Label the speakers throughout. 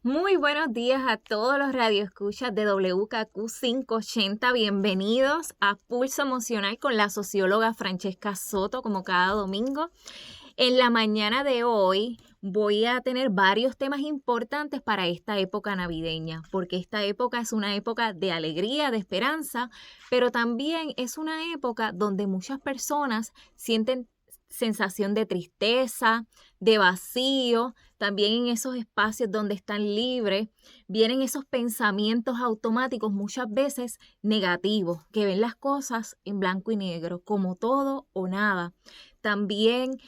Speaker 1: Muy buenos días a todos los radioescuchas de WKQ 580. Bienvenidos a Pulso Emocional con la socióloga Francesca Soto, como cada domingo. En la mañana de hoy voy a tener varios temas importantes para esta época navideña, porque esta época es una época de alegría, de esperanza, pero también es una época donde muchas personas sienten sensación de tristeza, de vacío. También en esos espacios donde están libres, vienen esos pensamientos automáticos muchas veces negativos, que ven las cosas en blanco y negro, como todo o nada. También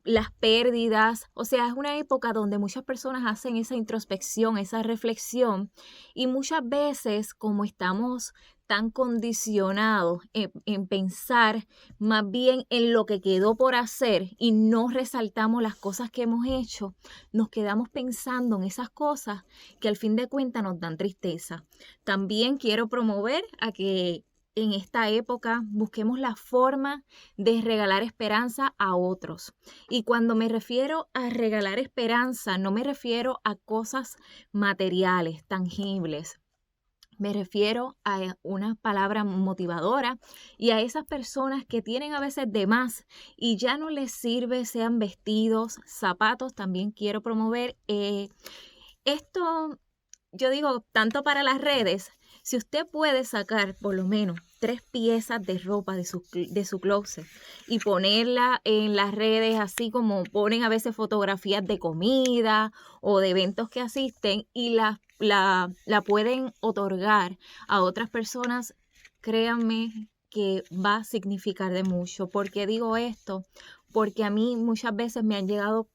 Speaker 1: las pérdidas, o sea, es una época donde muchas personas hacen esa introspección, esa reflexión, y muchas veces como estamos tan condicionados en pensar más bien en lo que quedó por hacer y no resaltamos las cosas que hemos hecho, nos quedamos pensando en esas cosas que al fin de cuentas nos dan tristeza. También quiero promover a que en esta época busquemos la forma de regalar esperanza a otros. Y cuando me refiero a regalar esperanza, no me refiero a cosas materiales, tangibles. Me refiero a una palabra motivadora y a esas personas que tienen a veces de más y ya no les sirve, sean vestidos, zapatos. También quiero promover esto, yo digo, tanto para las redes. Si usted puede sacar por lo menos 3 piezas de ropa de su closet y ponerla en las redes, así como ponen a veces fotografías de comida o de eventos que asisten y la pueden otorgar a otras personas, créanme que va a significar de mucho. ¿Por qué digo esto? Porque a mí muchas veces me han llegado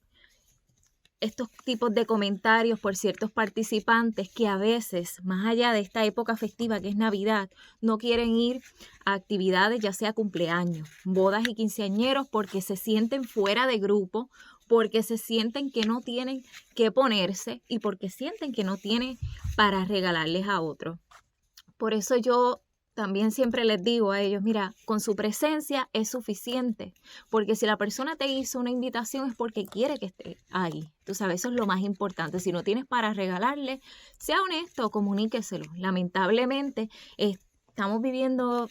Speaker 1: estos tipos de comentarios por ciertos participantes que a veces, más allá de esta época festiva que es Navidad, no quieren ir a actividades, ya sea cumpleaños, bodas y quinceañeros, porque se sienten fuera de grupo, porque se sienten que no tienen que ponerse y porque sienten que no tienen para regalarles a otros. Por eso yo también siempre les digo a ellos, mira, con su presencia es suficiente, porque si la persona te hizo una invitación es porque quiere que esté ahí. Tú sabes, eso es lo más importante. Si no tienes para regalarle, sea honesto, comuníqueselo. Lamentablemente, estamos viviendo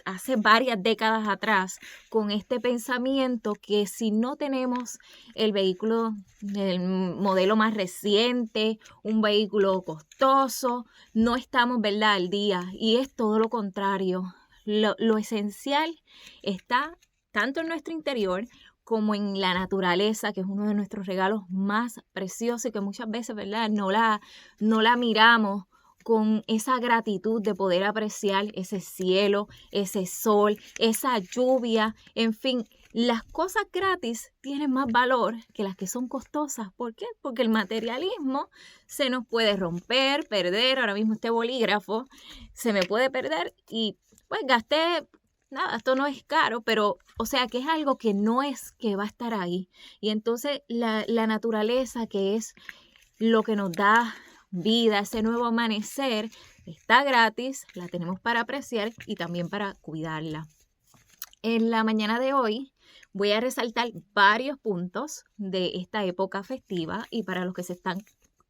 Speaker 1: hace varias décadas atrás con este pensamiento que si no tenemos el vehículo, el modelo más reciente, un vehículo costoso, no estamos, ¿verdad?, al día. Y es todo lo contrario. Lo esencial está tanto en nuestro interior como en la naturaleza, que es uno de nuestros regalos más preciosos y que muchas veces, ¿verdad?, no la miramos con esa gratitud de poder apreciar ese cielo, ese sol, esa lluvia, en fin. Las cosas gratis tienen más valor que las que son costosas. ¿Por qué? Porque el materialismo se nos puede romper, perder. Ahora mismo este bolígrafo se me puede perder y pues gasté, nada, esto no es caro, pero o sea que es algo que no es que va a estar ahí. Y entonces la naturaleza, que es lo que nos da vida, ese nuevo amanecer, está gratis, la tenemos para apreciar y también para cuidarla. En la mañana de hoy voy a resaltar varios puntos de esta época festiva y para los que se están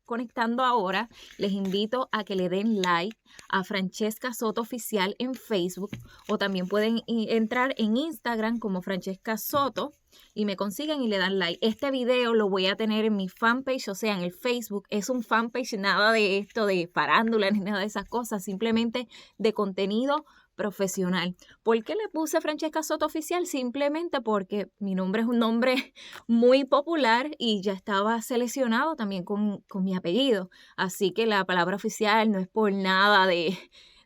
Speaker 1: conectando ahora, les invito a que le den like a Francesca Soto Oficial en Facebook o también pueden entrar en Instagram como Francesca Soto y me consiguen y le dan like. Este video lo voy a tener en mi fanpage, o sea, en el Facebook. Es un fanpage, nada de esto de farándula ni nada de esas cosas, simplemente de contenido profesional. ¿Por qué le puse Francesca Soto Oficial? Simplemente porque mi nombre es un nombre muy popular y ya estaba seleccionado también con mi apellido. Así que la palabra oficial no es por nada de,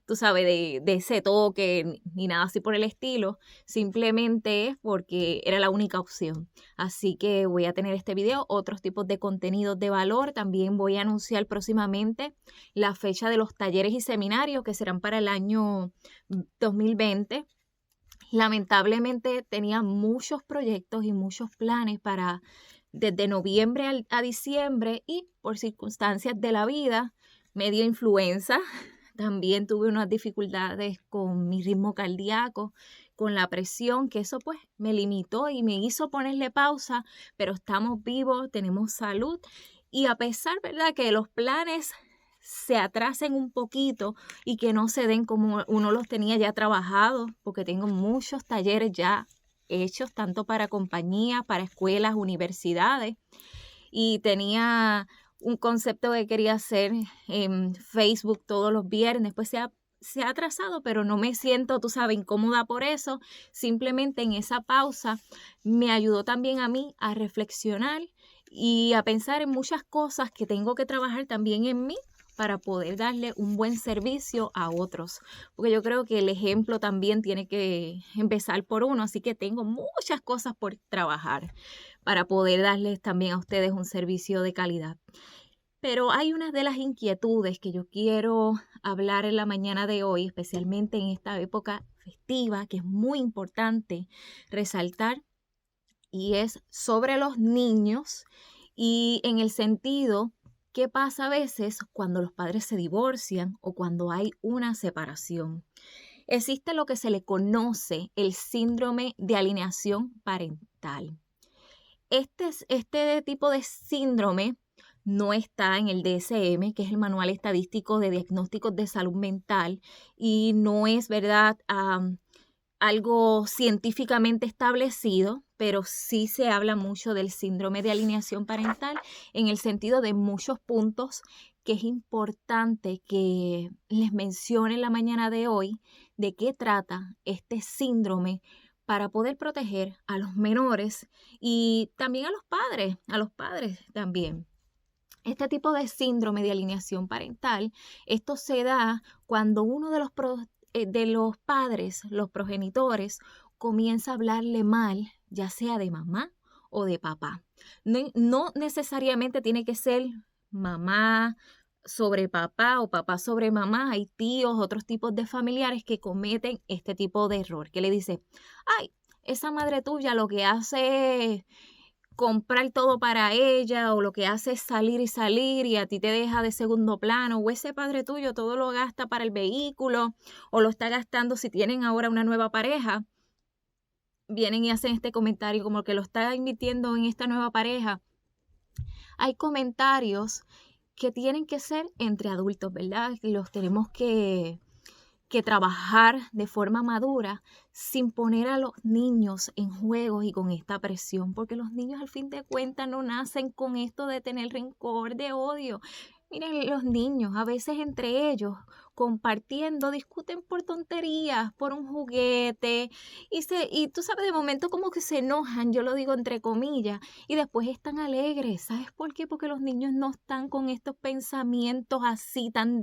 Speaker 1: tú sabes, de ese toque ni nada así por el estilo. Simplemente es porque era la única opción. Así que voy a tener este video, otros tipos de contenidos de valor. También voy a anunciar próximamente la fecha de los talleres y seminarios que serán para el año 2020. Lamentablemente tenía muchos proyectos y muchos planes para desde noviembre a diciembre y por circunstancias de la vida me dio influenza. También tuve unas dificultades con mi ritmo cardíaco, con la presión, que eso pues me limitó y me hizo ponerle pausa, pero estamos vivos, tenemos salud Y a pesar, ¿verdad?, que los planes se atrasen un poquito y que no se den como uno los tenía ya trabajados, porque tengo muchos talleres ya hechos, tanto para compañías, para escuelas, universidades, y tenía un concepto que quería hacer en Facebook todos los viernes, pues se ha atrasado, pero no me siento, tú sabes, incómoda por eso. Simplemente en esa pausa me ayudó también a mí a reflexionar y a pensar en muchas cosas que tengo que trabajar también en mí para poder darle un buen servicio a otros, porque yo creo que el ejemplo también tiene que empezar por uno, así que tengo muchas cosas por trabajar para poder darles también a ustedes un servicio de calidad. Pero hay una de las inquietudes que yo quiero hablar en la mañana de hoy, especialmente en esta época festiva, que es muy importante resaltar, y es sobre los niños y en el sentido, ¿qué pasa a veces cuando los padres se divorcian o cuando hay una separación? Existe lo que se le conoce el síndrome de alienación parental. Este tipo de síndrome no está en el DSM, que es el Manual Estadístico de Diagnósticos de Salud Mental, y no es, ¿verdad?, algo científicamente establecido, pero sí se habla mucho del síndrome de alienación parental en el sentido de muchos puntos que es importante que les mencione en la mañana de hoy de qué trata este síndrome para poder proteger a los menores y también a los padres también. Este tipo de síndrome de alienación parental, esto se da cuando uno de los padres, los progenitores, comienza a hablarle mal, ya sea de mamá o de papá. No necesariamente tiene que ser mamá sobre papá o papá sobre mamá. Hay tíos, otros tipos de familiares que cometen este tipo de error, que le dice, ay, esa madre tuya lo que hace es comprar todo para ella, o lo que hace es salir y a ti te deja de segundo plano, o ese padre tuyo todo lo gasta para el vehículo o lo está gastando si tienen ahora una nueva pareja. Vienen y hacen este comentario como que lo está invirtiendo en esta nueva pareja. Hay comentarios que tienen que ser entre adultos, ¿verdad? Los tenemos que trabajar de forma madura sin poner a los niños en juegos y con esta presión, porque los niños al fin de cuentas no nacen con esto de tener rencor, de odio. Miren, los niños a veces entre ellos compartiendo discuten por tonterías, por un juguete y tú sabes, de momento como que se enojan, yo lo digo entre comillas, y después están alegres. ¿Sabes por qué? Porque los niños no están con estos pensamientos así tan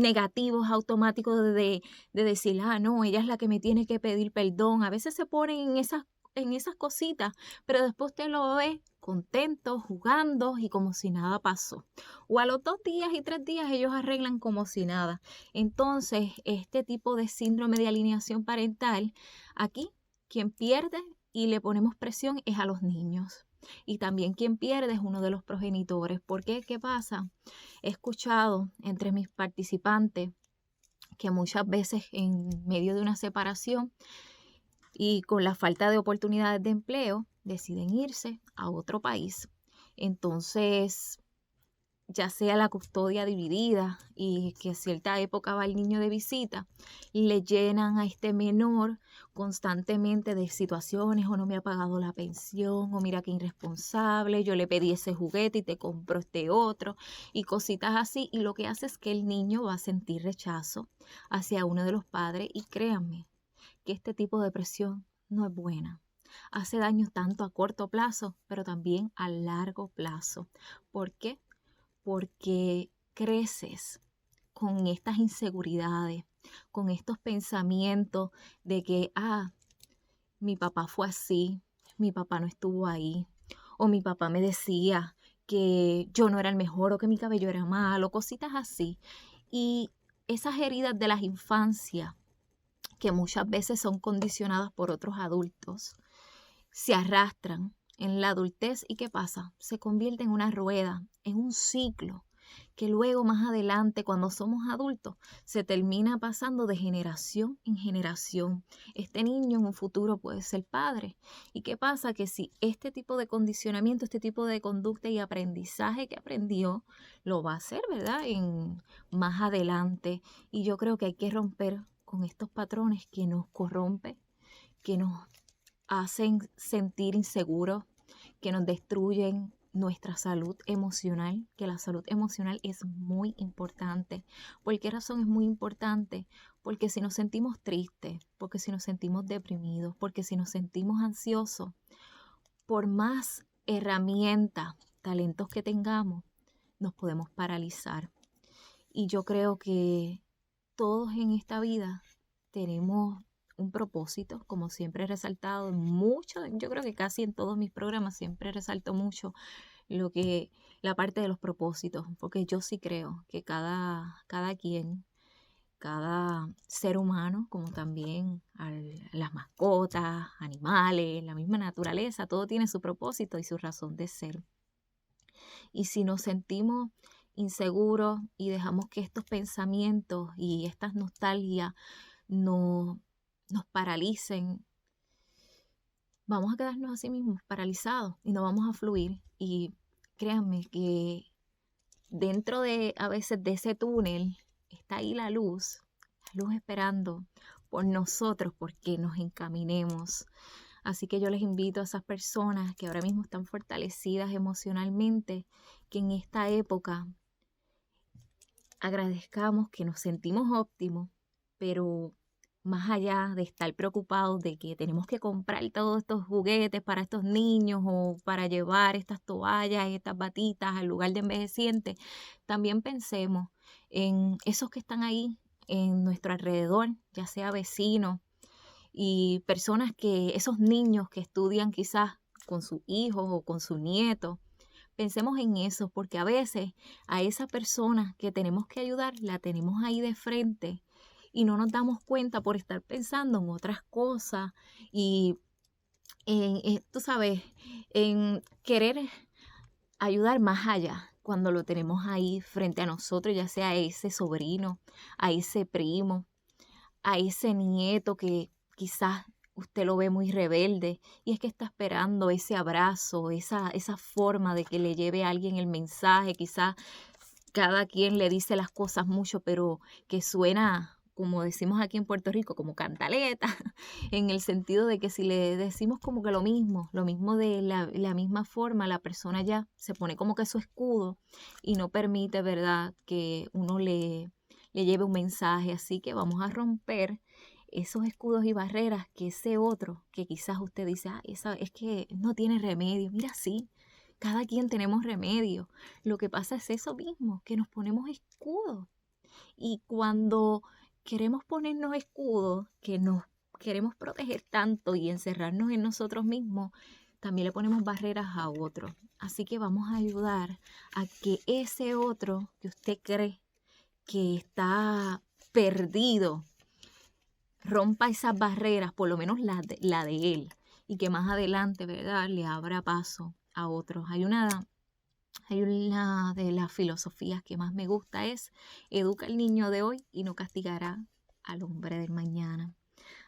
Speaker 1: negativos, automáticos de decir, no, ella es la que me tiene que pedir perdón. A veces se ponen en esas cositas, pero después usted lo ve contento, jugando y como si nada pasó. O a los 2 días y 3 días ellos arreglan como si nada. Entonces, este tipo de síndrome de alienación parental, aquí quien pierde y le ponemos presión es a los niños. Y también quien pierde es uno de los progenitores. ¿Por qué? ¿Qué pasa? He escuchado entre mis participantes que muchas veces en medio de una separación y con la falta de oportunidades de empleo deciden irse a otro país. Entonces, ya sea la custodia dividida y que a cierta época va el niño de visita, le llenan a este menor constantemente de situaciones, o no me ha pagado la pensión, o mira qué irresponsable, yo le pedí ese juguete y te compro este otro, y cositas así, y lo que hace es que el niño va a sentir rechazo hacia uno de los padres, y créanme que este tipo de presión no es buena. Hace daño tanto a corto plazo, pero también a largo plazo. ¿Por qué? Porque creces con estas inseguridades, con estos pensamientos de que, mi papá fue así, mi papá no estuvo ahí, o mi papá me decía que yo no era el mejor, o que mi cabello era malo, cositas así. Y esas heridas de las infancias, que muchas veces son condicionadas por otros adultos, se arrastran en la adultez. ¿Y qué pasa? Se convierte en una rueda, en un ciclo que luego más adelante, cuando somos adultos, se termina pasando de generación en generación. Este niño en un futuro puede ser padre. ¿Y qué pasa? Que si este tipo de condicionamiento, este tipo de conducta y aprendizaje que aprendió, lo va a hacer, ¿verdad? Más adelante. Y yo creo que hay que romper con estos patrones que nos corrompen, que nos hacen sentir inseguros, que nos destruyen nuestra salud emocional, que la salud emocional es muy importante. ¿Por qué razón es muy importante? Porque si nos sentimos tristes, porque si nos sentimos deprimidos, porque si nos sentimos ansiosos, por más herramientas, talentos que tengamos, nos podemos paralizar. Y yo creo que todos en esta vida tenemos un propósito, como siempre he resaltado mucho, yo creo que casi en todos mis programas siempre resalto mucho la parte de los propósitos, porque yo sí creo que cada quien, cada ser humano, como también las mascotas, animales, la misma naturaleza, todo tiene su propósito y su razón de ser. Y si nos sentimos inseguros y dejamos que estos pensamientos y estas nostalgias nos paralicen, vamos a quedarnos así mismos paralizados y no vamos a fluir. Y créanme que dentro de a veces de ese túnel está ahí la luz esperando por nosotros porque nos encaminemos. Así que yo les invito a esas personas que ahora mismo están fortalecidas emocionalmente, que en esta época agradezcamos que nos sentimos óptimos, pero más allá de estar preocupados de que tenemos que comprar todos estos juguetes para estos niños o para llevar estas toallas, estas batitas al lugar de envejecientes, también pensemos en esos que están ahí en nuestro alrededor, ya sea vecinos y personas esos niños que estudian quizás con sus hijos o con sus nietos. Pensemos en eso, porque a veces a esa persona que tenemos que ayudar, la tenemos ahí de frente y no nos damos cuenta por estar pensando en otras cosas y tú sabes, en querer ayudar más allá cuando lo tenemos ahí frente a nosotros, ya sea a ese sobrino, a ese primo, a ese nieto que quizás usted lo ve muy rebelde y es que está esperando ese abrazo, esa forma de que le lleve a alguien el mensaje. Quizás cada quien le dice las cosas mucho, pero que suena, como decimos aquí en Puerto Rico, como cantaleta, en el sentido de que si le decimos como que lo mismo de la misma forma, la persona ya se pone como que su escudo y no permite, ¿verdad?, que uno le lleve un mensaje. Así que vamos a romper esos escudos y barreras que ese otro, que quizás usted dice, esa es que no tiene remedio. Mira, sí, cada quien tenemos remedio. Lo que pasa es eso mismo, que nos ponemos escudos. Y cuando queremos ponernos escudos, que nos queremos proteger tanto y encerrarnos en nosotros mismos, también le ponemos barreras a otro. Así que vamos a ayudar a que ese otro que usted cree que está perdido, rompa esas barreras, por lo menos la de él, y que más adelante, ¿verdad?, le abra paso a otros. Hay una de las filosofías que más me gusta, es educa al niño de hoy y no castigará al hombre del mañana.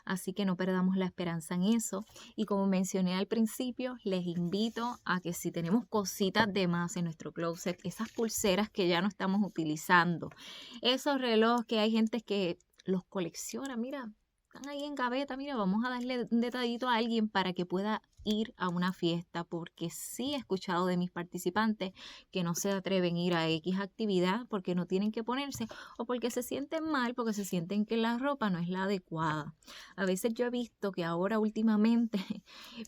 Speaker 1: Así que no perdamos la esperanza en eso. Y como mencioné al principio, les invito a que si tenemos cositas de más en nuestro closet, esas pulseras que ya no estamos utilizando, esos relojes que hay gente que los colecciona, mira, están ahí en gaveta, mira, vamos a darle un detallito a alguien para que pueda ir a una fiesta, porque sí he escuchado de mis participantes que no se atreven a ir a X actividad porque no tienen que ponerse o porque se sienten mal, porque se sienten que la ropa no es la adecuada. A veces yo he visto que ahora últimamente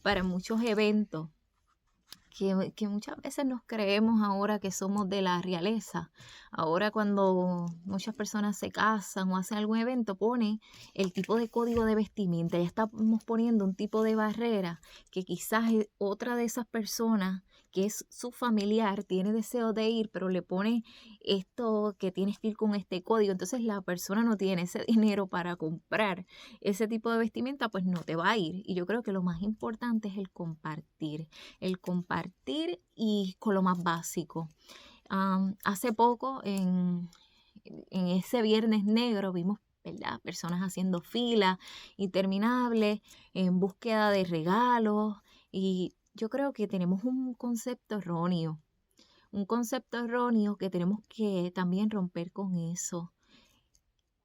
Speaker 1: para muchos eventos, que muchas veces nos creemos ahora que somos de la realeza. Ahora cuando muchas personas se casan o hacen algún evento, pone el tipo de código de vestimenta. Ya estamos poniendo un tipo de barrera que quizás otra de esas personas que es su familiar tiene deseo de ir, pero le pone esto que tienes que ir con este código. Entonces la persona no tiene ese dinero para comprar ese tipo de vestimenta, pues no te va a ir. Y yo creo que lo más importante es el compartir y con lo más básico. Hace poco, en ese Viernes Negro, vimos, ¿verdad?, personas haciendo filas interminables en búsqueda de regalos, y yo creo que tenemos un concepto erróneo que tenemos que también romper con eso.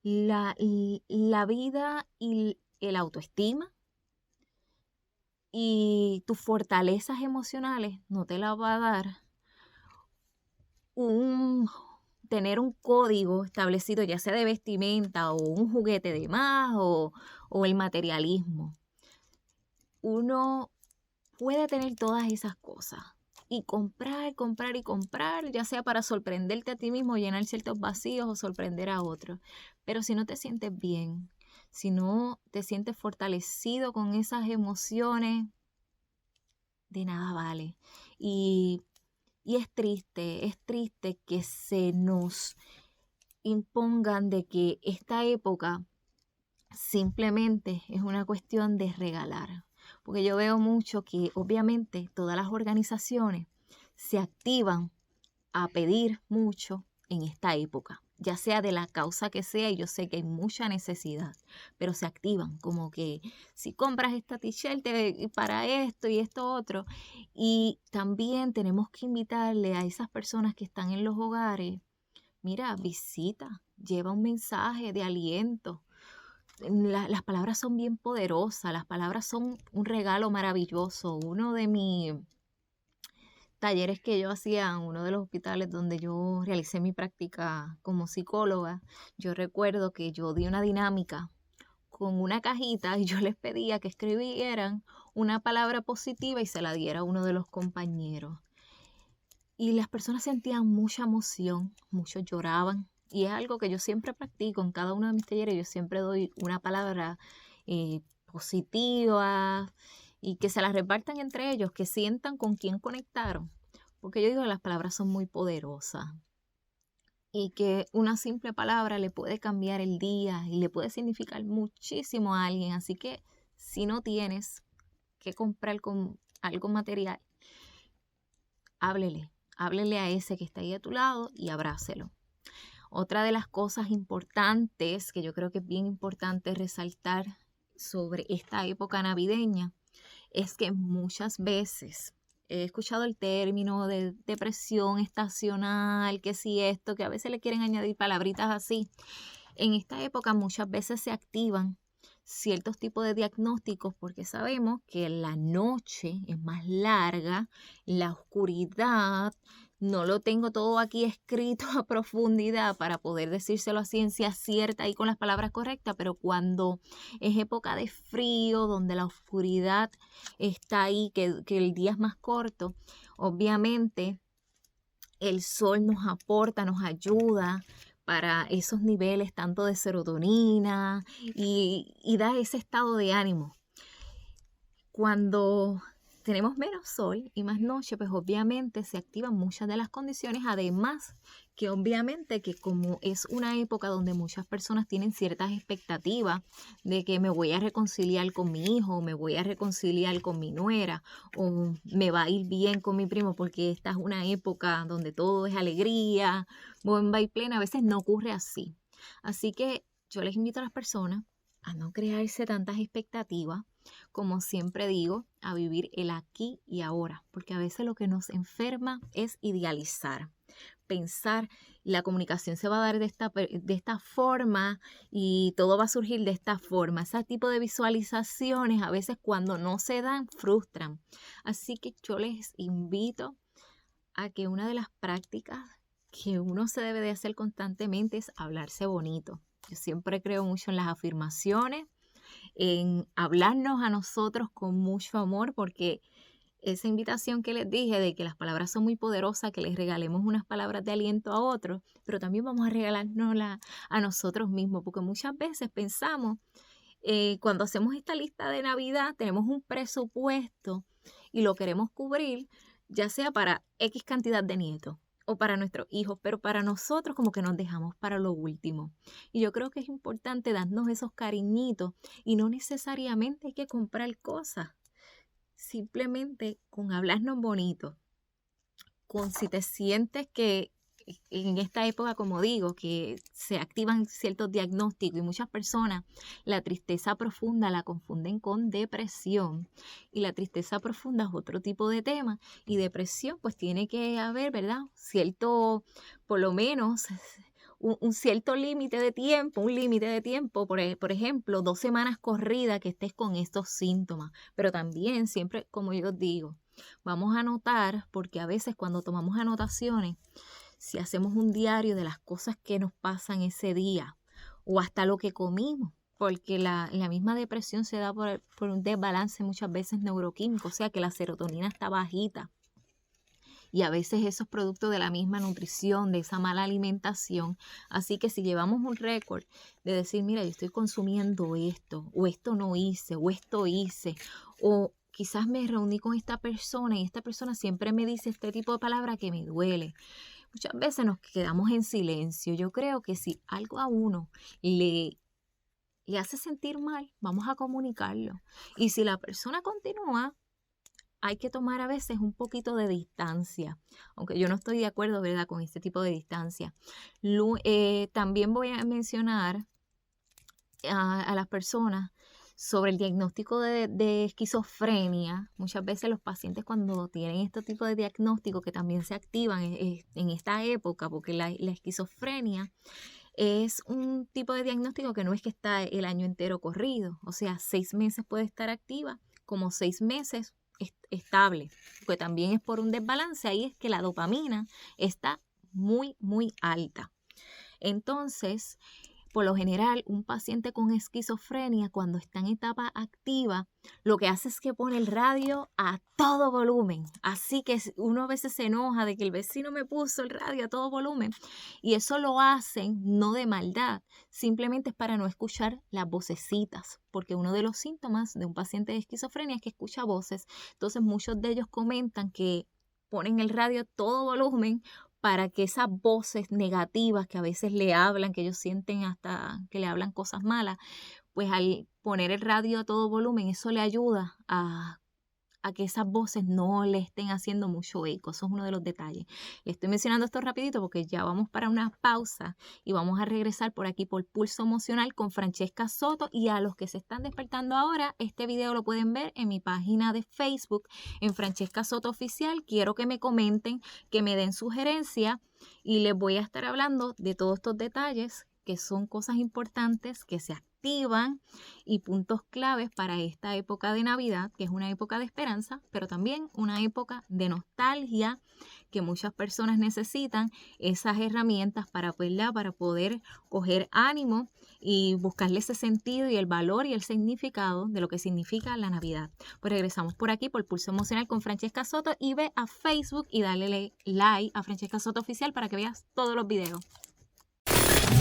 Speaker 1: La vida y el autoestima y tus fortalezas emocionales no te la va a dar un tener un código establecido, ya sea de vestimenta o un juguete de más o el materialismo. Uno puede tener todas esas cosas y comprar, comprar y comprar, ya sea para sorprenderte a ti mismo, llenar ciertos vacíos o sorprender a otros. Pero si no te sientes bien, si no te sientes fortalecido con esas emociones, de nada vale. Y es triste que se nos impongan de que esta época simplemente es una cuestión de regalar. Porque yo veo mucho que obviamente todas las organizaciones se activan a pedir mucho en esta época, ya sea de la causa que sea, y yo sé que hay mucha necesidad, pero se activan como que si compras esta t-shirt para esto y esto otro. Y también tenemos que invitarle a esas personas que están en los hogares, mira, visita, lleva un mensaje de aliento. Las palabras son bien poderosas, las palabras son un regalo maravilloso. Uno de mis talleres que yo hacía en uno de los hospitales donde yo realicé mi práctica como psicóloga, yo recuerdo que yo di una dinámica con una cajita y yo les pedía que escribieran una palabra positiva y se la diera a uno de los compañeros. Y las personas sentían mucha emoción, muchos lloraban. Y es algo que yo siempre practico en cada uno de mis talleres. Yo siempre doy una palabra positiva y que se la repartan entre ellos, que sientan con quién conectaron. Porque yo digo que las palabras son muy poderosas y que una simple palabra le puede cambiar el día y le puede significar muchísimo a alguien. Así que si no tienes que comprar con algo material, háblele a ese que está ahí a tu lado y abrácelo. Otra de las cosas importantes que yo creo que es bien importante resaltar sobre esta época navideña es que muchas veces he escuchado el término de depresión estacional, que si esto, que a veces le quieren añadir palabritas así. En esta época muchas veces se activan ciertos tipos de diagnósticos porque sabemos que la noche es más larga, la oscuridad, no lo tengo todo aquí escrito a profundidad para poder decírselo a ciencia cierta y con las palabras correctas, pero cuando es época de frío, donde la oscuridad está ahí, que el día es más corto, obviamente el sol nos aporta, nos ayuda para esos niveles tanto de serotonina y da ese estado de ánimo. Cuando tenemos menos sol y más noche, pues obviamente se activan muchas de las condiciones, además que obviamente que como es una época donde muchas personas tienen ciertas expectativas de que me voy a reconciliar con mi hijo, me voy a reconciliar con mi nuera, o me va a ir bien con mi primo, porque esta es una época donde todo es alegría, bomba y plena, a veces no ocurre así. Así que yo les invito a las personas a no crearse tantas expectativas, como siempre digo, a vivir el aquí y ahora, porque a veces lo que nos enferma es idealizar, pensar, la comunicación se va a dar de esta forma y todo va a surgir de esta forma. Ese tipo de visualizaciones a veces cuando no se dan frustran. Así que yo les invito a que una de las prácticas que uno se debe de hacer constantemente es hablarse bonito. Yo siempre creo mucho en las afirmaciones, en hablarnos a nosotros con mucho amor, porque esa invitación que les dije de que las palabras son muy poderosas, que les regalemos unas palabras de aliento a otros, pero también vamos a regalárnoslas a nosotros mismos, porque muchas veces pensamos, cuando hacemos esta lista de Navidad, tenemos un presupuesto y lo queremos cubrir, ya sea para X cantidad de nietos o para nuestros hijos, pero para nosotros como que nos dejamos para lo último. Y yo creo que es importante darnos esos cariñitos y no necesariamente hay que comprar cosas, simplemente con hablarnos bonito, con si te sientes que en esta época, como digo, que se activan ciertos diagnósticos y muchas personas la tristeza profunda la confunden con depresión, y la tristeza profunda es otro tipo de tema, y depresión pues tiene que haber, ¿verdad? Cierto, por lo menos un cierto límite de tiempo, por ejemplo, 2 semanas corridas que estés con estos síntomas, pero también siempre, como yo digo, vamos a anotar, porque a veces cuando tomamos anotaciones, si hacemos un diario de las cosas que nos pasan ese día o hasta lo que comimos, porque la misma depresión se da por un desbalance muchas veces neuroquímico, o sea que la serotonina está bajita. Y a veces eso es producto de la misma nutrición, de esa mala alimentación. Así que si llevamos un récord de decir, mira, yo estoy consumiendo esto, o esto no hice, o esto hice, o quizás me reuní con esta persona y esta persona siempre me dice este tipo de palabra que me duele. Muchas veces nos quedamos en silencio. Yo creo que si algo a uno le hace sentir mal, vamos a comunicarlo. Y si la persona continúa, hay que tomar a veces un poquito de distancia, aunque yo no estoy de acuerdo, ¿verdad?, con este tipo de distancia. También voy a mencionar a las personas sobre el diagnóstico de esquizofrenia. Muchas veces los pacientes cuando tienen este tipo de diagnóstico, que también se activan en esta época, porque la esquizofrenia es un tipo de diagnóstico que no es que está el año entero corrido, o sea, 6 meses puede estar activa, como 6 meses estable, porque también es por un desbalance, ahí es que la dopamina está muy, muy alta. Entonces, por lo general, un paciente con esquizofrenia, cuando está en etapa activa, lo que hace es que pone el radio a todo volumen. Así que uno a veces se enoja de que el vecino me puso el radio a todo volumen. Y eso lo hacen no de maldad, simplemente es para no escuchar las vocecitas. Porque uno de los síntomas de un paciente de esquizofrenia es que escucha voces. Entonces muchos de ellos comentan que ponen el radio a todo volumen para que esas voces negativas que a veces le hablan, que ellos sienten hasta que le hablan cosas malas, pues al poner el radio a todo volumen, eso le ayuda a que esas voces no le estén haciendo mucho eco. Eso es uno de los detalles. Le estoy mencionando esto rapidito porque ya vamos para una pausa y vamos a regresar por aquí por Pulso Emocional con Francesca Soto. Y a los que se están despertando ahora, este video lo pueden ver en mi página de Facebook, en Francesca Soto Oficial. Quiero que me comenten, que me den sugerencias y les voy a estar hablando de todos estos detalles que son cosas importantes que se activan y puntos claves para esta época de Navidad, que es una época de esperanza, pero también una época de nostalgia, que muchas personas necesitan esas herramientas para poder coger ánimo y buscarle ese sentido y el valor y el significado de lo que significa la Navidad. Pues regresamos por aquí por Pulso Emocional con Francesca Soto y ve a Facebook y dale like a Francesca Soto Oficial para que veas todos los videos.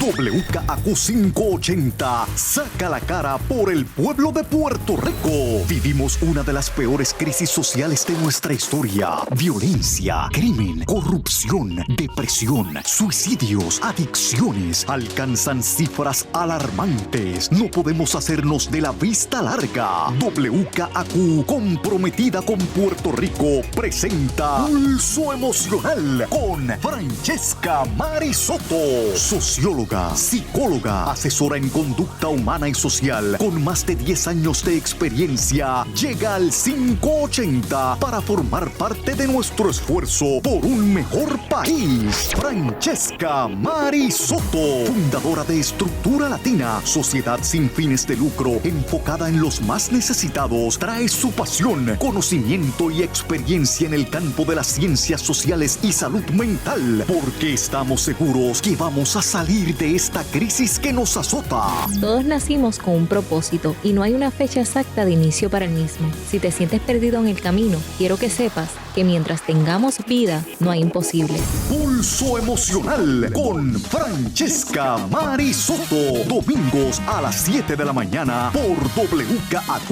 Speaker 2: WKAQ 580 saca la cara por el pueblo de Puerto Rico. Vivimos una de las peores crisis sociales de nuestra historia. Violencia, crimen, corrupción, depresión, suicidios, adicciones alcanzan cifras alarmantes. No podemos hacernos de la vista larga. WKAQ, comprometida con Puerto Rico, presenta Pulso Emocional con Francesca Mari Soto, socióloga, psicóloga, asesora en conducta humana y social, con más de 10 años de experiencia, llega al 580 para formar parte de nuestro esfuerzo por un mejor país. Francesca Mari Soto, fundadora de Estructura Latina, sociedad sin fines de lucro enfocada en los más necesitados, trae su pasión, conocimiento y experiencia en el campo de las ciencias sociales y salud mental, porque estamos seguros que vamos a salir de esta crisis que nos azota.
Speaker 3: Todos nacimos con un propósito y no hay una fecha exacta de inicio para el mismo. Si te sientes perdido en el camino, quiero que sepas que mientras tengamos vida, no hay imposible.
Speaker 2: Pulso Emocional con Francesca Mari Soto. Domingos a las 7 de la mañana por WKAQ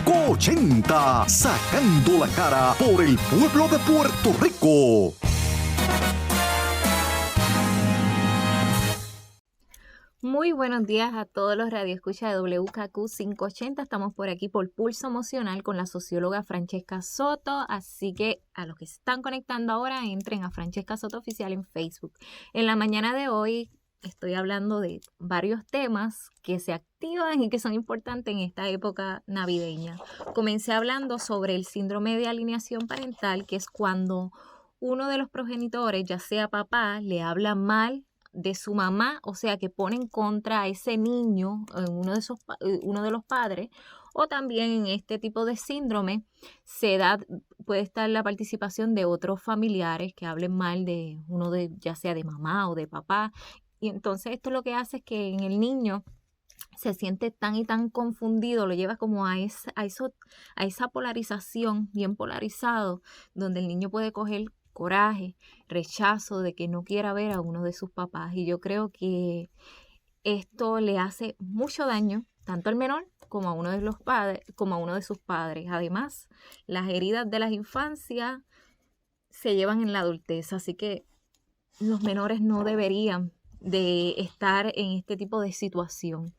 Speaker 2: 580. Sacando la cara por el pueblo de Puerto Rico.
Speaker 1: Muy buenos días a todos los radioescuchas de WKQ 580. Estamos por aquí por Pulso Emocional con la socióloga Francesca Soto. Así que a los que se están conectando ahora, entren a Francesca Soto Oficial en Facebook. En la mañana de hoy estoy hablando de varios temas que se activan y que son importantes en esta época navideña. Comencé hablando sobre el síndrome de alienación parental, que es cuando uno de los progenitores, ya sea papá, le habla mal de su mamá, o sea, que pone en contra a ese niño, uno de los padres, o también en este tipo de síndrome puede estar la participación de otros familiares que hablen mal de uno de, ya sea de mamá o de papá, y entonces esto lo que hace es que en el niño se siente tan y tan confundido, lo lleva como a esa polarización, bien polarizado, donde el niño puede coger coraje, rechazo de que no quiera ver a uno de sus papás. Y yo creo que esto le hace mucho daño tanto al menor como a uno de los padres, como a uno de sus padres. Además, las heridas de las infancias se llevan en la adultez, así que los menores no deberían de estar en este tipo de situación,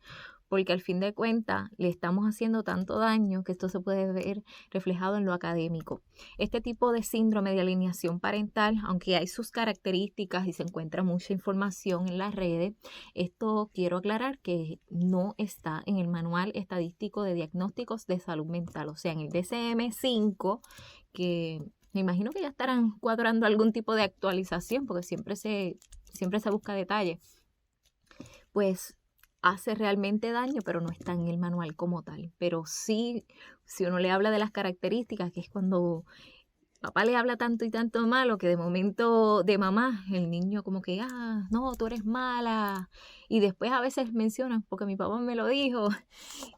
Speaker 1: porque al fin de cuentas le estamos haciendo tanto daño que esto se puede ver reflejado en lo académico. Este tipo de síndrome de alienación parental, aunque hay sus características y se encuentra mucha información en las redes, esto quiero aclarar que no está en el Manual Estadístico de Diagnósticos de Salud Mental, o sea, en el DSM-5, que me imagino que ya estarán cuadrando algún tipo de actualización, porque siempre se busca detalle. Pues hace realmente daño, pero no está en el manual como tal. Pero sí, si uno le habla de las características, que es cuando papá le habla tanto y tanto malo, que de momento de mamá, el niño como que, no, tú eres mala. Y después a veces mencionan, porque mi papá me lo dijo,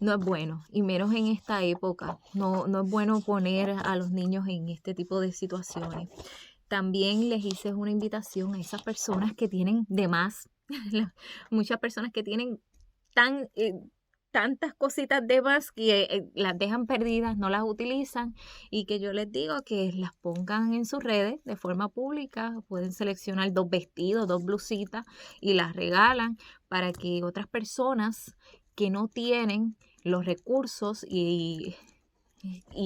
Speaker 1: no es bueno. Y menos en esta época, no es bueno poner a los niños en este tipo de situaciones. También les hice una invitación a esas personas que tienen de más, muchas personas que tienen tantas cositas de más que las dejan perdidas, no las utilizan, y que yo les digo que las pongan en sus redes de forma pública. Pueden seleccionar 2 vestidos, 2 blusitas y las regalan para que otras personas que no tienen los recursos y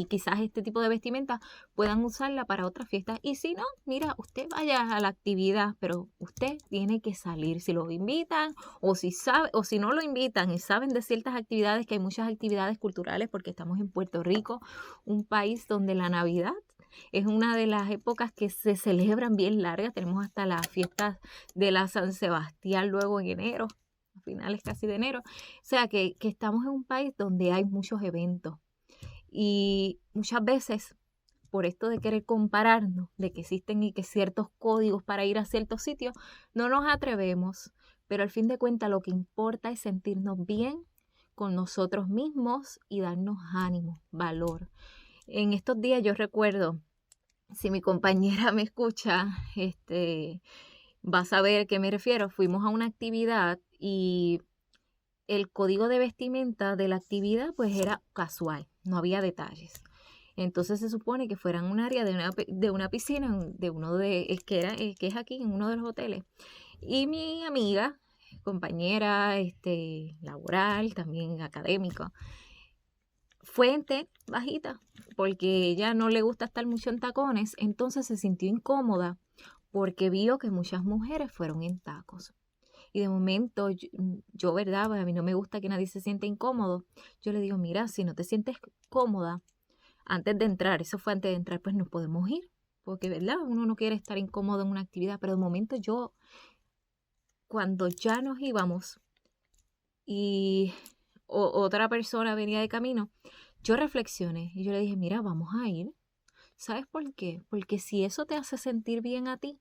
Speaker 1: quizás este tipo de vestimenta puedan usarla para otras fiestas. Y si no, mira, usted vaya a la actividad, pero usted tiene que salir. Si lo invitan o si no lo invitan y saben de ciertas actividades, que hay muchas actividades culturales, porque estamos en Puerto Rico, un país donde la Navidad es una de las épocas que se celebran bien largas. Tenemos hasta las fiestas de la San Sebastián luego en enero, a finales casi de enero. O sea que estamos en un país donde hay muchos eventos. Y muchas veces, por esto de querer compararnos, de que existen y que ciertos códigos para ir a ciertos sitios, no nos atrevemos, pero al fin de cuentas lo que importa es sentirnos bien con nosotros mismos y darnos ánimo, valor. En estos días yo recuerdo, si mi compañera me escucha, va a saber a qué me refiero. Fuimos a una actividad y el código de vestimenta de la actividad pues era casual, no había detalles. Entonces se supone que fuera en un área de una piscina, que es aquí en uno de los hoteles. Y mi amiga, compañera laboral, también académica, fue en té bajita, porque ella no le gusta estar mucho en tacones, entonces se sintió incómoda porque vio que muchas mujeres fueron en tacos. Y de momento, yo, ¿verdad? A mí no me gusta que nadie se sienta incómodo. Yo le digo, mira, si no te sientes cómoda, antes de entrar, eso fue antes de entrar, pues nos podemos ir. Porque, ¿verdad? Uno no quiere estar incómodo en una actividad, pero de momento cuando ya nos íbamos y otra persona venía de camino, yo reflexioné y yo le dije, mira, vamos a ir. ¿Sabes por qué? Porque si eso te hace sentir bien a ti,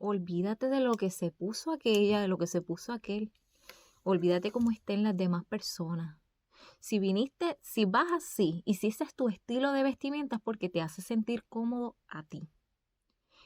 Speaker 1: olvídate de lo que se puso aquella, de lo que se puso aquel. Olvídate cómo estén las demás personas. Si vas así y si ese es tu estilo de vestimenta, es porque te hace sentir cómodo a ti.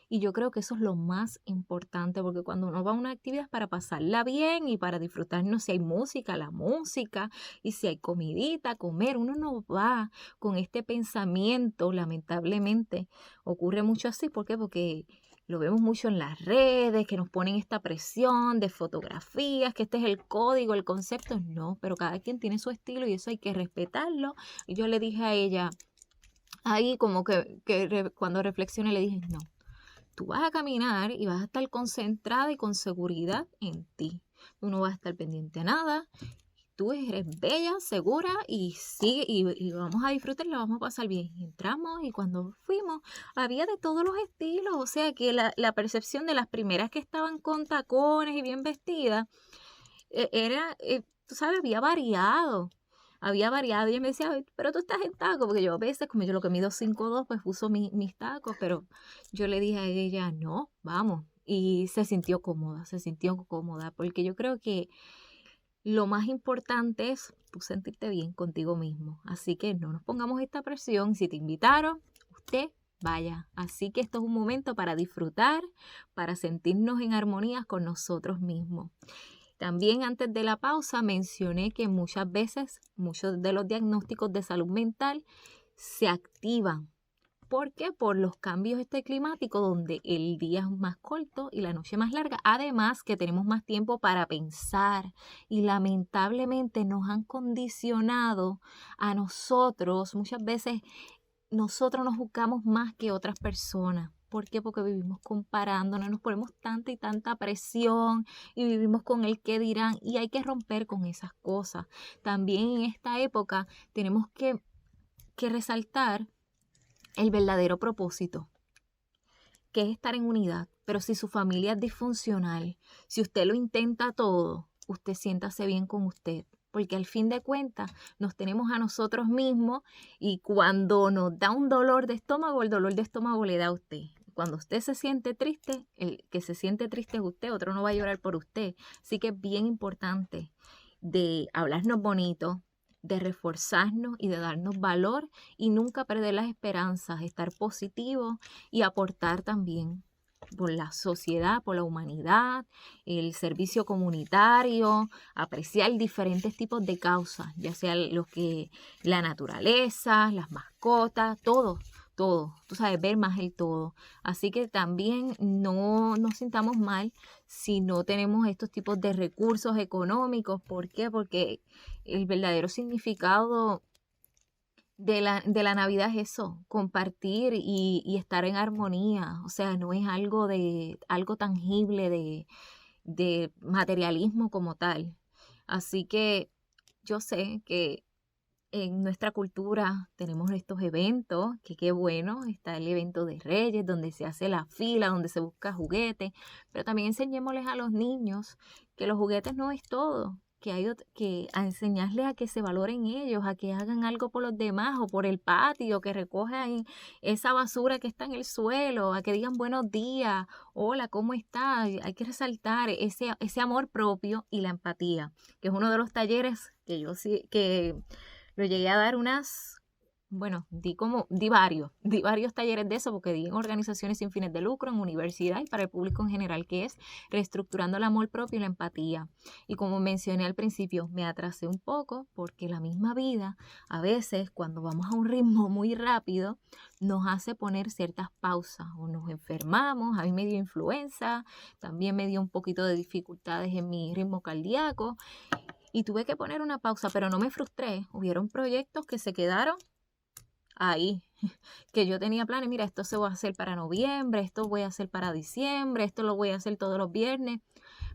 Speaker 1: Y yo creo que eso es lo más importante, porque cuando uno va a una actividad es para pasarla bien y para disfrutarnos. Si hay música, la música, y si hay comidita, comer. Uno no va con este pensamiento, lamentablemente. Ocurre mucho así. ¿Por qué? Porque lo vemos mucho en las redes, que nos ponen esta presión de fotografías, que este es el código, el concepto. No, pero cada quien tiene su estilo y eso hay que respetarlo. Y yo le dije a ella, ahí como cuando reflexioné le dije, no, tú vas a caminar y vas a estar concentrada y con seguridad en ti. Tú no vas a estar pendiente a nada. Tú eres bella, segura y sigue y vamos a disfrutar, la vamos a pasar bien. Y entramos y cuando fuimos había de todos los estilos, o sea que la percepción de las primeras que estaban con tacones y bien vestidas era, tú sabes, había variado. Y ella me decía, "Ay, pero tú estás en taco", porque yo a veces, como yo lo que mido 5'2", pues uso mis tacos, pero yo le dije a ella, no, vamos. Y se sintió cómoda, porque yo creo que lo más importante es tú sentirte bien contigo mismo. Así que no nos pongamos esta presión. Si te invitaron, usted vaya. Así que esto es un momento para disfrutar, para sentirnos en armonía con nosotros mismos. También antes de la pausa mencioné que muchas veces muchos de los diagnósticos de salud mental se activan. ¿Por qué? Por los cambios climáticos, donde el día es más corto y la noche más larga. Además que tenemos más tiempo para pensar y lamentablemente nos han condicionado a nosotros. Muchas veces nosotros nos juzgamos más que otras personas. ¿Por qué? Porque vivimos comparándonos, nos ponemos tanta y tanta presión y vivimos con el qué dirán y hay que romper con esas cosas. También en esta época tenemos que resaltar el verdadero propósito, que es estar en unidad. Pero si su familia es disfuncional, si usted lo intenta todo, usted siéntase bien con usted, porque al fin de cuentas nos tenemos a nosotros mismos y cuando nos da un dolor de estómago, el dolor de estómago le da a usted. Cuando usted se siente triste, el que se siente triste es usted, otro no va a llorar por usted. Así que es bien importante de hablarnos bonito, de reforzarnos y de darnos valor y nunca perder las esperanzas, estar positivos y aportar también por la sociedad, por la humanidad, el servicio comunitario, apreciar diferentes tipos de causas, ya sea la naturaleza, las mascotas, todo, tú sabes, ver más el todo. Así que también no nos sintamos mal si no tenemos estos tipos de recursos económicos. ¿Por qué? Porque el verdadero significado de la Navidad es eso, compartir y estar en armonía. O sea, no es algo tangible de materialismo como tal. Así que yo sé que en nuestra cultura tenemos estos eventos, que qué bueno, está el evento de Reyes, donde se hace la fila, donde se busca juguetes, pero también enseñémosles a los niños que los juguetes no es todo, que que a enseñarles a que se valoren ellos, a que hagan algo por los demás o por el patio, que recojan esa basura que está en el suelo, a que digan buenos días, hola, ¿cómo está? Hay que resaltar ese amor propio y la empatía, que es uno de los talleres que yo sí, que lo llegué a dar di varios talleres de eso, porque di en organizaciones sin fines de lucro, en universidad y para el público en general, que es reestructurando el amor propio y la empatía. Y como mencioné al principio, me atrasé un poco porque la misma vida, a veces cuando vamos a un ritmo muy rápido, nos hace poner ciertas pausas o nos enfermamos. A mí me dio influenza, también me dio un poquito de dificultades en mi ritmo cardíaco y tuve que poner una pausa, pero no me frustré. Hubieron proyectos que se quedaron ahí, que yo tenía planes, mira, esto se va a hacer para noviembre, esto voy a hacer para diciembre, esto lo voy a hacer todos los viernes,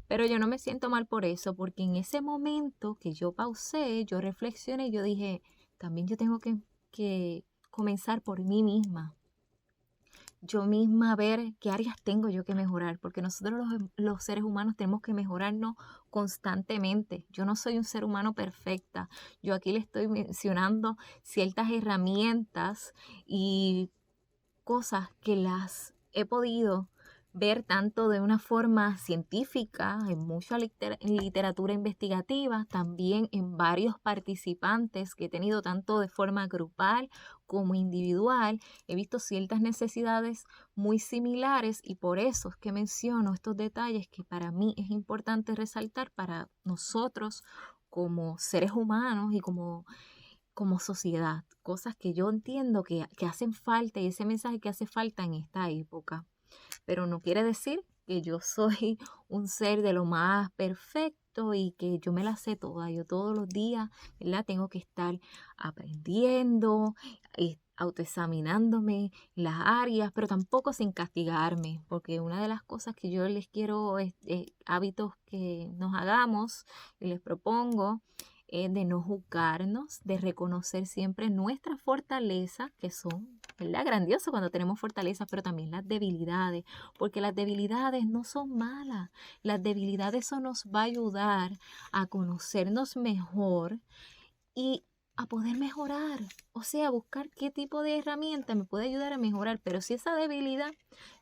Speaker 1: pero yo no me siento mal por eso, porque en ese momento que yo pausé, yo reflexioné y yo dije, también yo tengo que comenzar por mí misma. Yo misma ver qué áreas tengo yo que mejorar, porque nosotros los seres humanos tenemos que mejorarnos constantemente. Yo no soy un ser humano perfecta. Yo aquí le estoy mencionando ciertas herramientas y cosas que las he podido ver tanto de una forma científica, en mucha literatura investigativa, también en varios participantes que he tenido tanto de forma grupal como individual. He visto ciertas necesidades muy similares y por eso es que menciono estos detalles que para mí es importante resaltar para nosotros como seres humanos y como sociedad, cosas que yo entiendo que hacen falta y ese mensaje que hace falta en esta época. pero no quiere decir que yo soy un ser de lo más perfecto y que yo me la sé toda. Yo todos los días, ¿verdad? Tengo que estar aprendiendo, autoexaminándome las áreas, pero tampoco sin castigarme, porque una de las cosas que yo les quiero, hábitos que nos hagamos y les propongo, es de no juzgarnos, de reconocer siempre nuestras fortalezas, que son, ¿verdad? Grandioso cuando tenemos fortalezas, pero también las debilidades, porque las debilidades no son malas. Las debilidades eso nos va a ayudar a conocernos mejor y a poder mejorar. O sea, buscar qué tipo de herramienta me puede ayudar a mejorar. Pero si esa debilidad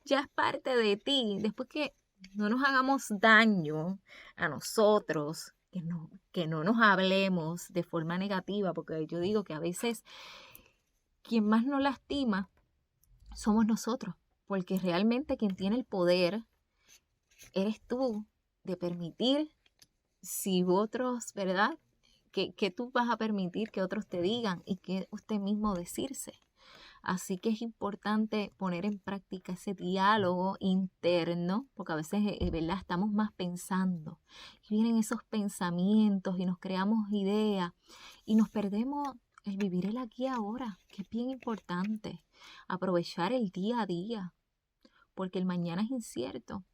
Speaker 1: ya es parte de ti, después que no nos hagamos daño a nosotros, que no nos hablemos de forma negativa, porque yo digo que a veces quien más nos lastima somos nosotros, porque realmente quien tiene el poder eres tú de permitir si otros, ¿verdad? Que tú vas a permitir que otros te digan y que usted mismo decirse. Así que es importante poner en práctica ese diálogo interno, porque a veces, ¿verdad? Estamos más pensando. Y vienen esos pensamientos y nos creamos ideas y nos perdemos el vivir el aquí y ahora, que es bien importante. Aprovechar el día a día, porque el mañana es incierto.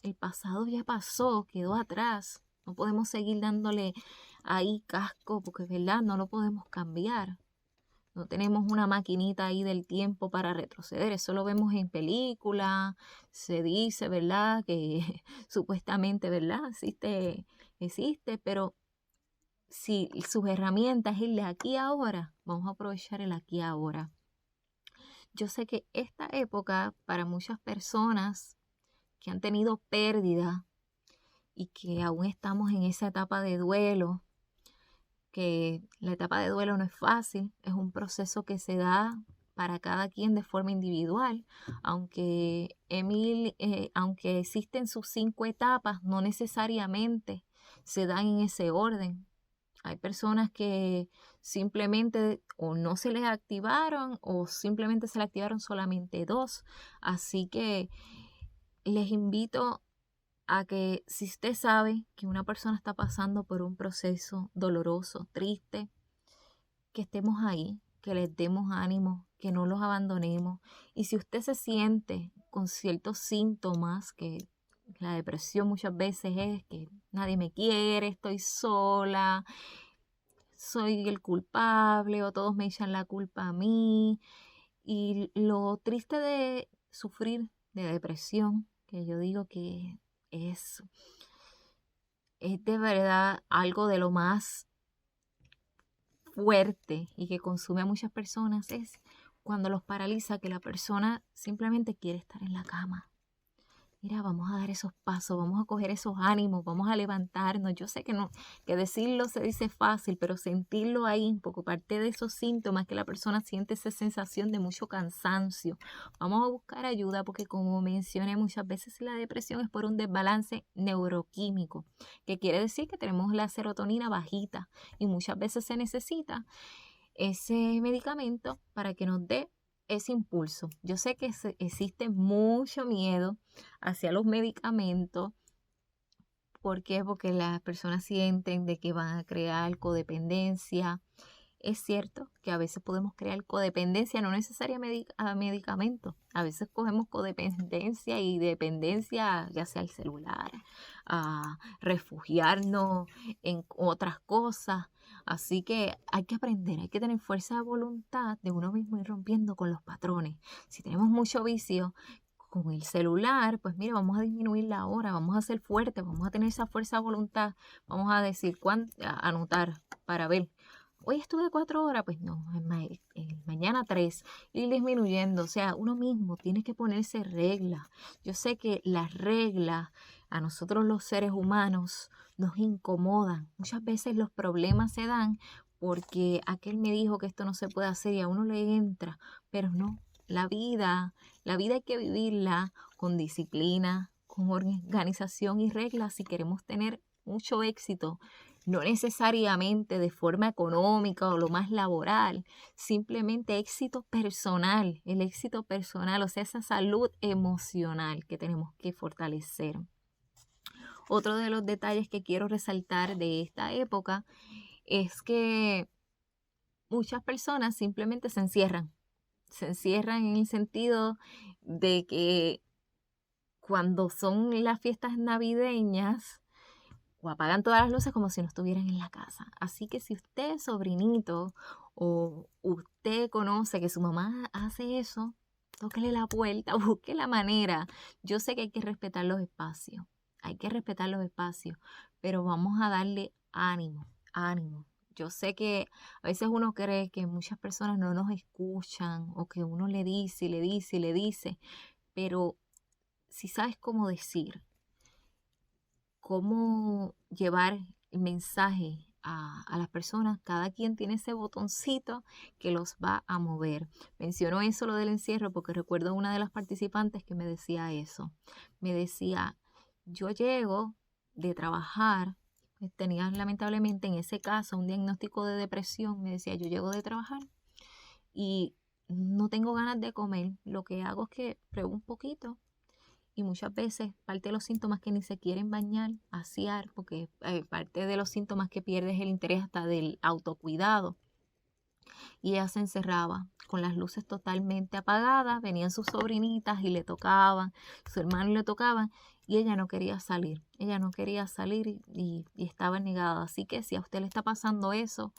Speaker 1: El pasado ya pasó, quedó atrás. No podemos seguir dándole ahí casco, porque es verdad, no lo podemos cambiar. No tenemos una maquinita ahí del tiempo para retroceder. Eso lo vemos en películas. Se dice, ¿verdad? Que supuestamente, ¿verdad? Existe, pero si sus herramientas es el de aquí a ahora, vamos a aprovechar el aquí a ahora. Yo sé que esta época para muchas personas que han tenido pérdida y que aún estamos en esa etapa de duelo, que la etapa de duelo no es fácil, es un proceso que se da para cada quien de forma individual, aunque aunque existen sus 5 etapas, no necesariamente se dan en ese orden. Hay personas que simplemente o no se les activaron o simplemente se le activaron solamente 2, así que les invito a que si usted sabe que una persona está pasando por un proceso doloroso, triste, que estemos ahí, que les demos ánimo, que no los abandonemos. Y si usted se siente con ciertos síntomas, que la depresión muchas veces es que nadie me quiere, estoy sola, soy el culpable o todos me echan la culpa a mí. Y lo triste de sufrir de depresión, que yo digo que es de verdad algo de lo más fuerte y que consume a muchas personas, es cuando los paraliza, que la persona simplemente quiere estar en la cama. Mira, vamos a dar esos pasos, vamos a coger esos ánimos, vamos a levantarnos. Yo sé que no, que decirlo se dice fácil, pero sentirlo ahí, porque parte de esos síntomas que la persona siente esa sensación de mucho cansancio. Vamos a buscar ayuda porque, como mencioné muchas veces, la depresión es por un desbalance neuroquímico, que quiere decir que tenemos la serotonina bajita y muchas veces se necesita ese medicamento para que nos dé ese impulso. Yo sé que existe mucho miedo hacia los medicamentos. ¿Por qué? Porque las personas sienten de que van a crear codependencia. Es cierto que a veces podemos crear codependencia, no necesariamente a medicamentos. A veces cogemos codependencia y dependencia, ya sea el celular, a refugiarnos en otras cosas. Así que hay que aprender, hay que tener fuerza de voluntad de uno mismo ir rompiendo con los patrones. Si tenemos mucho vicio con el celular, pues mira, vamos a disminuir la hora, vamos a ser fuertes, vamos a tener esa fuerza de voluntad, vamos a decir, a anotar para ver. Hoy estuve 4 horas, pues no, mañana 3, ir disminuyendo. O sea, uno mismo tiene que ponerse reglas. Yo sé que las reglas a nosotros los seres humanos nos incomodan. Muchas veces los problemas se dan porque aquel me dijo que esto no se puede hacer y a uno le entra, pero no. La vida hay que vivirla con disciplina, con organización y reglas si queremos tener mucho éxito no necesariamente de forma económica o lo más laboral, simplemente éxito personal, el éxito personal, o sea, esa salud emocional que tenemos que fortalecer. Otro de los detalles que quiero resaltar de esta época es que muchas personas simplemente se encierran en el sentido de que cuando son las fiestas navideñas, o apagan todas las luces como si no estuvieran en la casa. Así que si usted es sobrinito o usted conoce que su mamá hace eso, tóquele la puerta, busque la manera. Yo sé que hay que respetar los espacios, pero vamos a darle ánimo, ánimo. Yo sé que a veces uno cree que muchas personas no nos escuchan o que uno le dice y le dice y le dice, pero si sabes cómo decir, cómo llevar el mensaje a las personas, cada quien tiene ese botoncito que los va a mover. Menciono eso, lo del encierro, porque recuerdo una de las participantes que me decía eso. Me decía, yo llego de trabajar, tenía lamentablemente en ese caso un diagnóstico de depresión, me decía, yo llego de trabajar y no tengo ganas de comer, lo que hago es que pruebo un poquito. Y muchas veces parte de los síntomas que ni se quieren bañar, asear, porque parte de los síntomas que pierdes el interés hasta del autocuidado. Y ella se encerraba con las luces totalmente apagadas, venían sus sobrinitas y le tocaban, su hermano le tocaban, y ella no quería salir. Ella no quería salir y estaba negada. Así que si a usted le está pasando eso,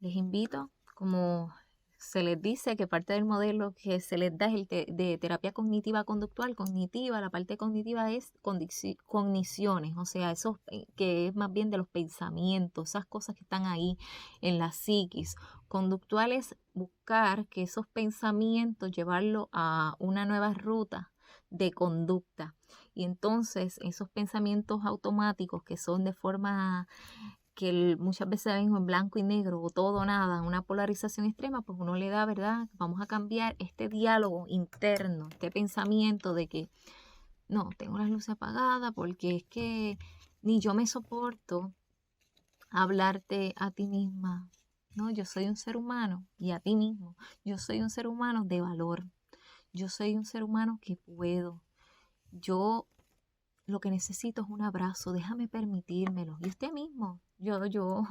Speaker 1: les invito, como se les dice que parte del modelo que se les da es el de terapia cognitiva conductual. Cognitiva, la parte cognitiva es cogniciones, o sea, eso que es más bien de los pensamientos, esas cosas que están ahí en la psiquis. Conductual es buscar que esos pensamientos, llevarlo a una nueva ruta de conducta. Y entonces esos pensamientos automáticos que son de forma que muchas veces ven en blanco y negro o todo o nada, una polarización extrema, pues uno le da, ¿verdad? Vamos a cambiar este diálogo interno, este pensamiento de que no, tengo las luces apagadas porque es que ni yo me soporto hablarte a ti misma. No, yo soy un ser humano y a ti mismo. Yo soy un ser humano de valor. Yo soy un ser humano que puedo. Yo lo que necesito es un abrazo, déjame permitírmelo. Y usted mismo, yo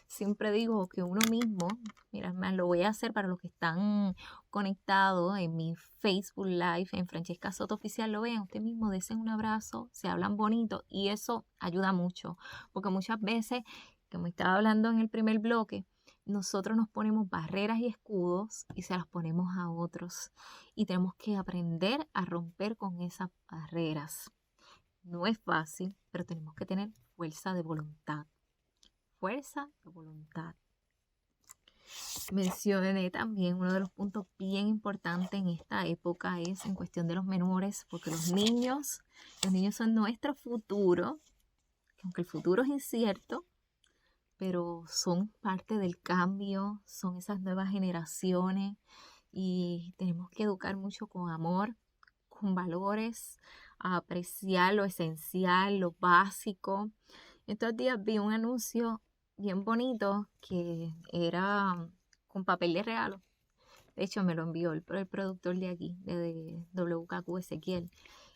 Speaker 1: siempre digo que uno mismo, mira, más lo voy a hacer para los que están conectados en mi Facebook Live, en Francesca Soto Oficial, lo vean, usted mismo desen un abrazo, se hablan bonito y eso ayuda mucho, porque muchas veces, como estaba hablando en el primer bloque, nosotros nos ponemos barreras y escudos y se las ponemos a otros y tenemos que aprender a romper con esas barreras. No es fácil, pero tenemos que tener fuerza de voluntad. Fuerza de voluntad. Mencioné también uno de los puntos bien importantes en esta época es en cuestión de los menores, porque los niños son nuestro futuro, aunque el futuro es incierto, pero son parte del cambio, son esas nuevas generaciones y tenemos que educar mucho con amor, con valores, a apreciar lo esencial, lo básico. Estos días vi un anuncio bien bonito que era con papel de regalo. De hecho, me lo envió el productor de aquí, de WKQ Ezequiel.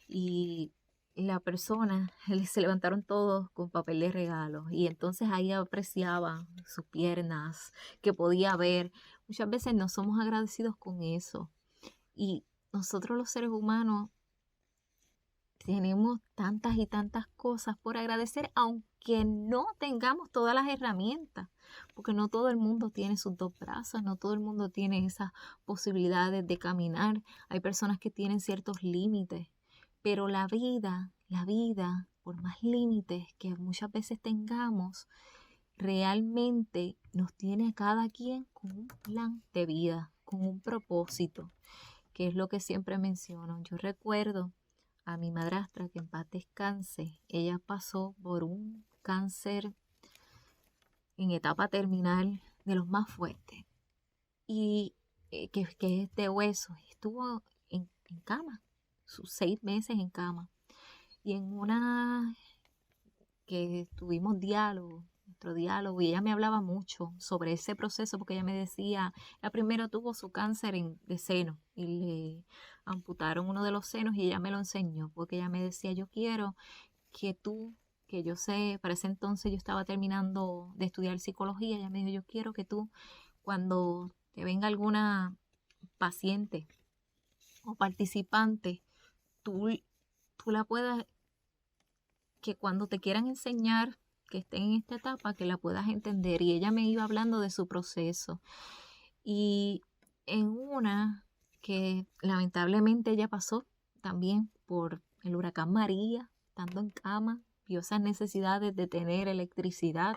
Speaker 1: Y la persona, se levantaron todos con papel de regalo. Y entonces ahí apreciaba sus piernas, que podía ver. Muchas veces no somos agradecidos con eso. Y nosotros los seres humanos tenemos tantas y tantas cosas por agradecer, aunque no tengamos todas las herramientas, porque no todo el mundo tiene sus dos brazos, no todo el mundo tiene esas posibilidades de caminar. Hay personas que tienen ciertos límites, pero la vida, por más límites que muchas veces tengamos, realmente nos tiene a cada quien con un plan de vida, con un propósito, que es lo que siempre menciono. Yo recuerdo a mi madrastra, que en paz descanse, ella pasó por un cáncer en etapa terminal de los más fuertes y que es de hueso. Estuvo en cama, sus 6 meses en cama. Y en una que tuvimos diálogo nuestro diálogo y ella me hablaba mucho sobre ese proceso porque ella me decía, ella primero tuvo su cáncer de seno y le amputaron uno de los senos y ella me lo enseñó porque ella me decía, yo quiero que tú, que yo sé, para ese entonces yo estaba terminando de estudiar psicología, ella me dijo, yo quiero que tú, cuando te venga alguna paciente o participante, tú la puedas, que cuando te quieran enseñar, que estén en esta etapa, que la puedas entender. Y ella me iba hablando de su proceso. Y en una que lamentablemente ella pasó también por el huracán María, estando en cama, vio esas necesidades de tener electricidad.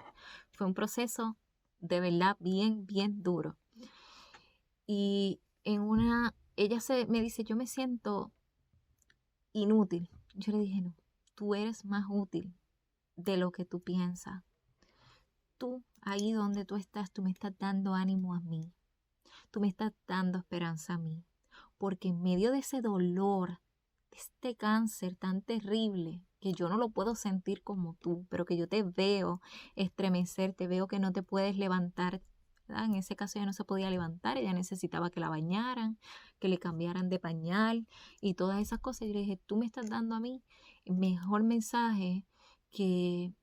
Speaker 1: Fue un proceso de verdad bien, bien duro. Y en una, me dice, yo me siento inútil. Yo le dije, no, tú eres más útil de lo que tú piensas. Tú, ahí donde tú estás, tú me estás dando ánimo a mí. Tú me estás dando esperanza a mí. Porque en medio de ese dolor, de este cáncer tan terrible, que yo no lo puedo sentir como tú, pero que yo te veo estremecer, te veo que no te puedes levantar, ¿verdad? En ese caso ella no se podía levantar, ella necesitaba que la bañaran, que le cambiaran de pañal y todas esas cosas. Yo le dije, tú me estás dando a mí el mejor mensaje que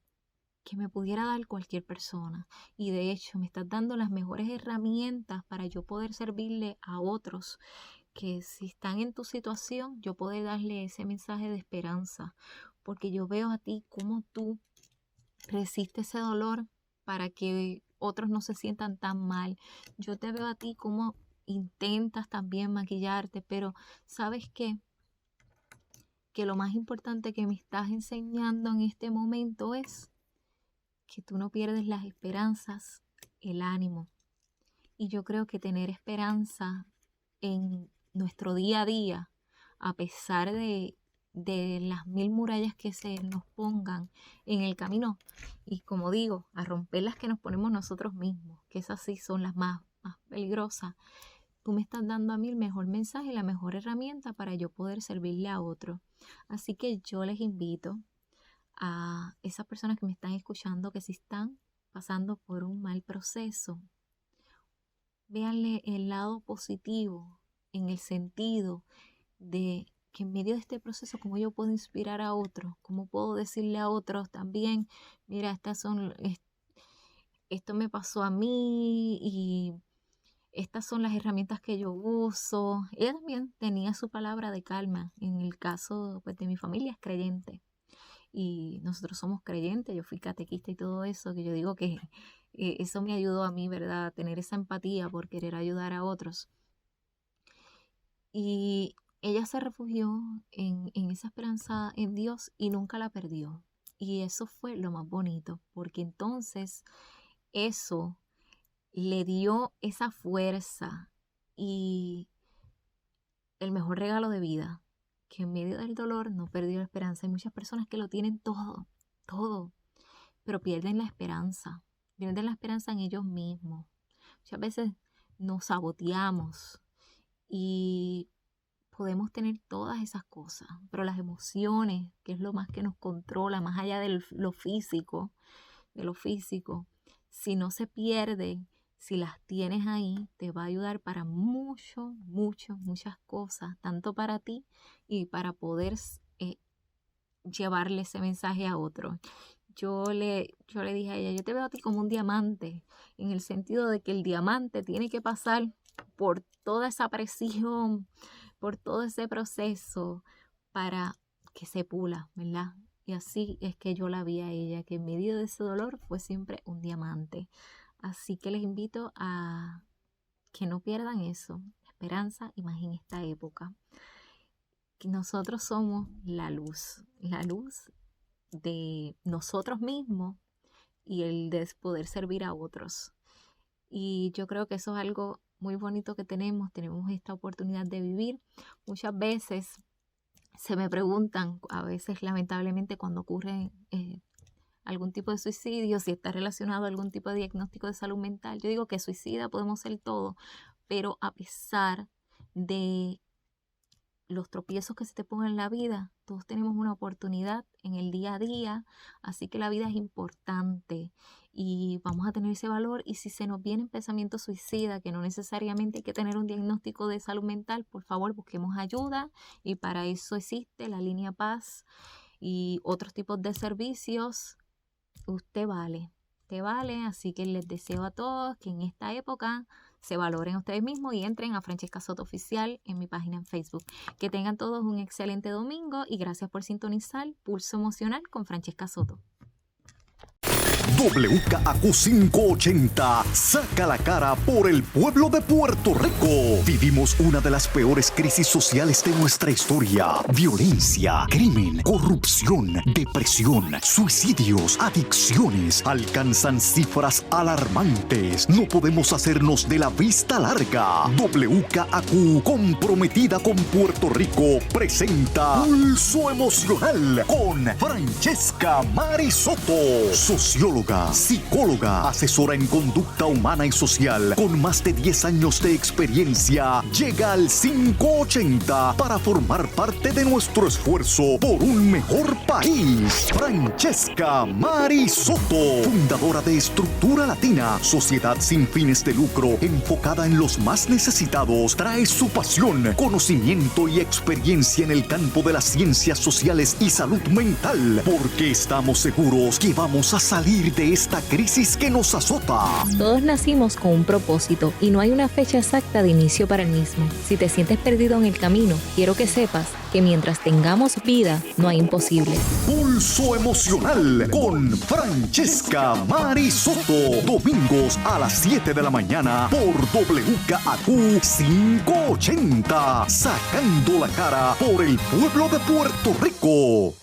Speaker 1: me pudiera dar cualquier persona. Y de hecho me estás dando las mejores herramientas para yo poder servirle a otros que si están en tu situación, yo poder darle ese mensaje de esperanza. Porque yo veo a ti como tú resistes ese dolor para que otros no se sientan tan mal. Yo te veo a ti como intentas también maquillarte, pero ¿sabes qué? Que lo más importante que me estás enseñando en este momento es que tú no pierdes las esperanzas, el ánimo. Y yo creo que tener esperanza en nuestro día a día, a pesar de las 1000 murallas que se nos pongan en el camino, y como digo, a romper las que nos ponemos nosotros mismos, que esas sí son las más peligrosas, tú me estás dando a mí el mejor mensaje, la mejor herramienta para yo poder servirle a otro. Así que yo les invito a esas personas que me están escuchando que si están pasando por un mal proceso, véanle el lado positivo en el sentido de que en medio de este proceso, cómo yo puedo inspirar a otros, cómo puedo decirle a otros también, mira, esto me pasó a mí y estas son las herramientas que yo uso. Ella también tenía su palabra de calma. En el caso pues, de mi familia es creyente y nosotros somos creyentes, yo fui catequista y todo eso, que yo digo que eso me ayudó a mí, ¿verdad? A tener esa empatía por querer ayudar a otros. Y ella se refugió en esa esperanza en Dios y nunca la perdió. Y eso fue lo más bonito, porque entonces eso le dio esa fuerza y el mejor regalo de vida, que en medio del dolor no perdió la esperanza. Hay muchas personas que lo tienen todo, todo, pero pierden la esperanza en ellos mismos. Muchas veces nos saboteamos y podemos tener todas esas cosas, pero las emociones, que es lo más que nos controla, más allá de lo físico, si no se pierden, si las tienes ahí, te va a ayudar para muchas cosas, tanto para ti y para poder llevarle ese mensaje a otro. Yo le dije a ella, yo te veo a ti como un diamante, en el sentido de que el diamante tiene que pasar por toda esa presión, por todo ese proceso para que se pula, ¿verdad? Y así es que yo la vi a ella, que en medio de ese dolor fue siempre un diamante. Así que les invito a que no pierdan eso, esperanza, y más en esta época. Que nosotros somos la luz de nosotros mismos y el de poder servir a otros. Y yo creo que eso es algo muy bonito que tenemos esta oportunidad de vivir. Muchas veces se me preguntan, a veces lamentablemente cuando ocurre algún tipo de suicidio, si está relacionado a algún tipo de diagnóstico de salud mental. Yo digo que suicida podemos ser todo, pero a pesar de los tropiezos que se te pongan en la vida, todos tenemos una oportunidad en el día a día, así que la vida es importante y vamos a tener ese valor. Y si se nos vienen pensamientos suicidas, que no necesariamente hay que tener un diagnóstico de salud mental, por favor busquemos ayuda, y para eso existe la Línea Paz y otros tipos de servicios. Usted vale, así que les deseo a todos que en esta época se valoren a ustedes mismos y entren a Francesca Soto Oficial en mi página en Facebook. Que tengan todos un excelente domingo y gracias por sintonizar Pulso Emocional con Francesca Soto.
Speaker 2: WKAQ 580 saca la cara por el pueblo de Puerto Rico. Vivimos una de las peores crisis sociales de nuestra historia. Violencia, crimen, corrupción, depresión, suicidios, adicciones alcanzan cifras alarmantes. No podemos hacernos de la vista larga. WKAQ, comprometida con Puerto Rico, presenta Pulso Emocional con Francesca Mari Soto, socióloga, psicóloga, asesora en conducta humana y social, con más de 10 años de experiencia. Llega al 580 para formar parte de nuestro esfuerzo por un mejor país. Francesca Mari Soto, fundadora de Estructura Latina, sociedad sin fines de lucro enfocada en los más necesitados, trae su pasión, conocimiento y experiencia en el campo de las ciencias sociales y salud mental, porque estamos seguros que vamos a salir de esta crisis que nos azota.
Speaker 3: Todos nacimos con un propósito y no hay una fecha exacta de inicio para el mismo. Si te sientes perdido en el camino, quiero que sepas que mientras tengamos vida, no hay imposibles.
Speaker 2: Pulso Emocional con Francesca Mari Soto. Domingos a las 7 de la mañana por WKAQ 580. Sacando la cara por el pueblo de Puerto Rico.